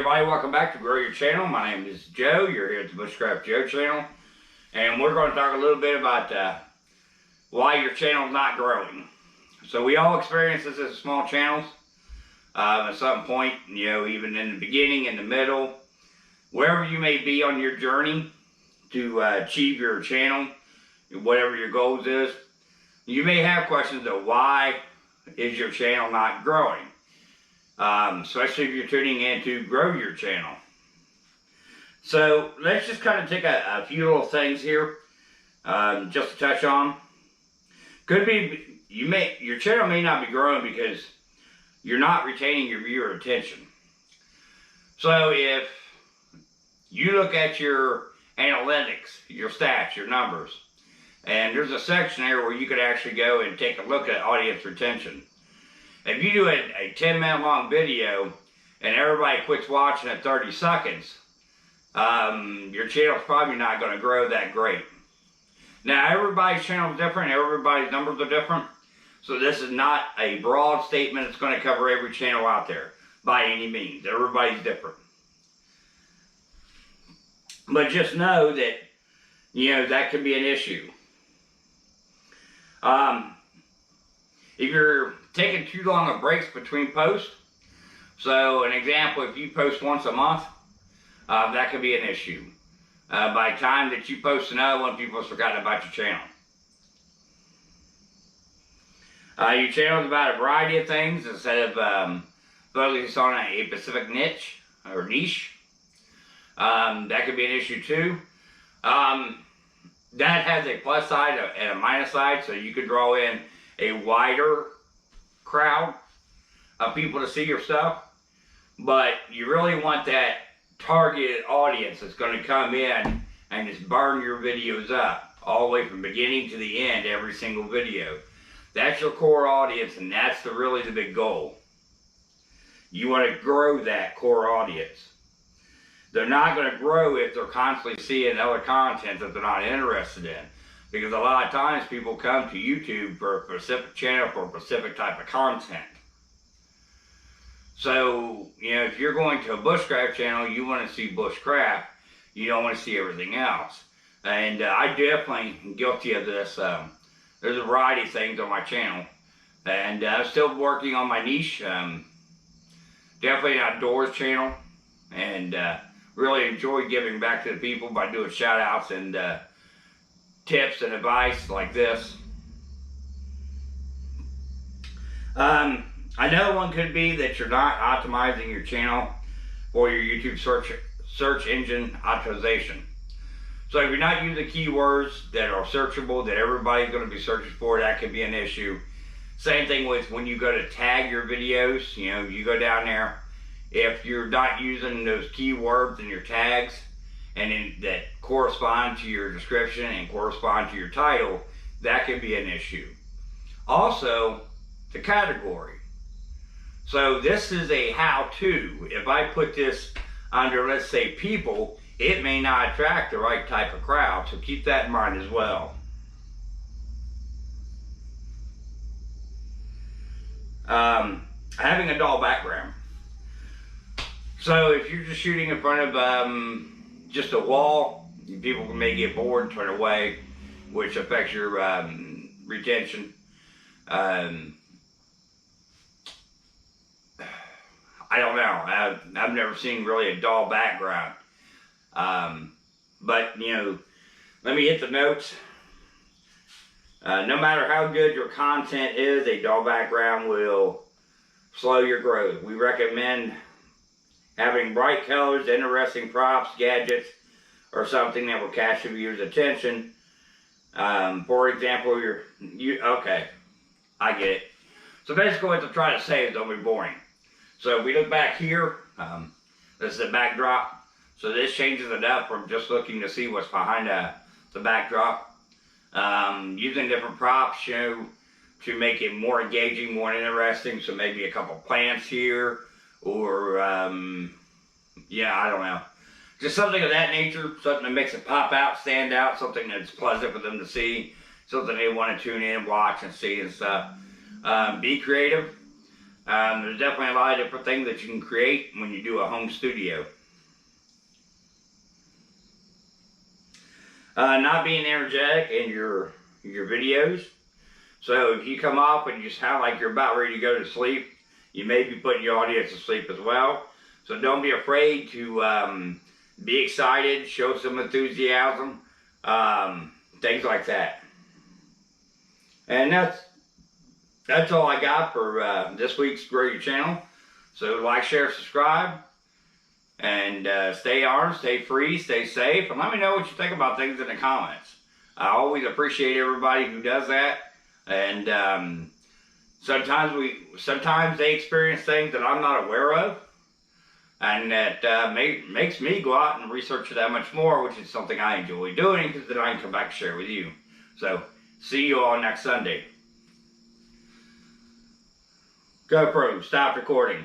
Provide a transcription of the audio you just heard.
everybody, welcome back to Grow Your Channel. My name is Joe. You're here at the Bushcraft Joe channel. And we're going to talk a little bit about why your channel is not growing. So we all experience this as small channels. At some point, you know, even in the beginning, in the middle, wherever you may be on your journey to achieve your channel, whatever your goals is, you may have questions of why is your channel not growing. Especially if you're tuning in to grow your channel. So let's just kind of take a few little things here, just to touch on. Could be your channel may not be growing because you're not retaining your viewer attention. So if you look at your analytics, your stats, your numbers, and there's a section there where you could actually go and take a look at audience retention. If you do a 10-minute long video and everybody quits watching at 30 seconds, your channel's probably not going to grow that great. Now, everybody's channel is different. Everybody's numbers are different. So this is not a broad statement that's going to cover every channel out there by any means. Everybody's different. But just know that, you know, that could be an issue. If you're taking too long of breaks between posts, so an example, if you post once a month, that could be an issue. By the time that you post another one, people have forgotten about your channel. Your channel is about a variety of things instead of focusing on a specific niche or niche. That could be an issue too. That has a plus side and a minus side, so you could draw in a wider crowd of people to see your stuff, but you really want that targeted audience that's going to come in and just burn your videos up all the way from beginning to the end, every single video. That's your core audience, and that's really the big goal. You want to grow that core audience. They're not going to grow if they're constantly seeing other content that they're not interested in. Because a lot of times people come to YouTube for a specific channel for a specific type of content. So, you know, if you're going to a bushcraft channel, you want to see bushcraft. You don't want to see everything else. And I definitely am guilty of this. There's a variety of things on my channel. And I'm still working on my niche. Definitely an outdoors channel. And really enjoy giving back to the people by doing shout outs and tips and advice like this. Another one could be that you're not optimizing your channel for your YouTube search engine optimization. So if you're not using keywords that are searchable, that everybody's going to be searching for, that could be an issue. Same thing with when you go to tag your videos. You know, you go down there. If you're not using those keywords in your tags and that correspond to your description and correspond to your title, that could be an issue. Also, the category. So this is a how-to. If I put this under, let's say, people, it may not attract the right type of crowd, so keep that in mind as well. Having a dull background. So if you're just shooting in front of just a wall, people may get bored and turn away, which affects your retention. I don't know. I've never seen really a dull background. But, you know, let me hit the notes. No matter how good your content is, a dull background will slow your growth. We recommend having bright colors, interesting props, gadgets, or something that will catch the viewer's attention. For example, okay, I get it. So basically what they're trying to say is don't be boring. So if we look back here, this is the backdrop. So this changes it up from just looking to see what's behind the backdrop. Using different props, you know, to make it more engaging, more interesting. So maybe a couple plants here, or yeah, I don't know. Just something of that nature, something that makes it pop out, stand out, something that's pleasant for them to see, something they want to tune in, watch, and see and stuff. Be creative. There's definitely a lot of different things that you can create when you do a home studio. Not being energetic in your videos. So if you come off and you sound like you're about ready to go to sleep, you may be putting your audience to sleep as well. So don't be afraid to be excited, show some enthusiasm, things like that. And that's all I got for this week's Grow Your Channel. So like, share, subscribe, and stay armed, stay free, stay safe, and let me know what you think about things in the comments. I always appreciate everybody who does that. And sometimes they experience things that I'm not aware of, and that makes me go out and research it that much more, which is something I enjoy doing, because then I can come back and share with you. So see you all next Sunday. GoPro, stop recording.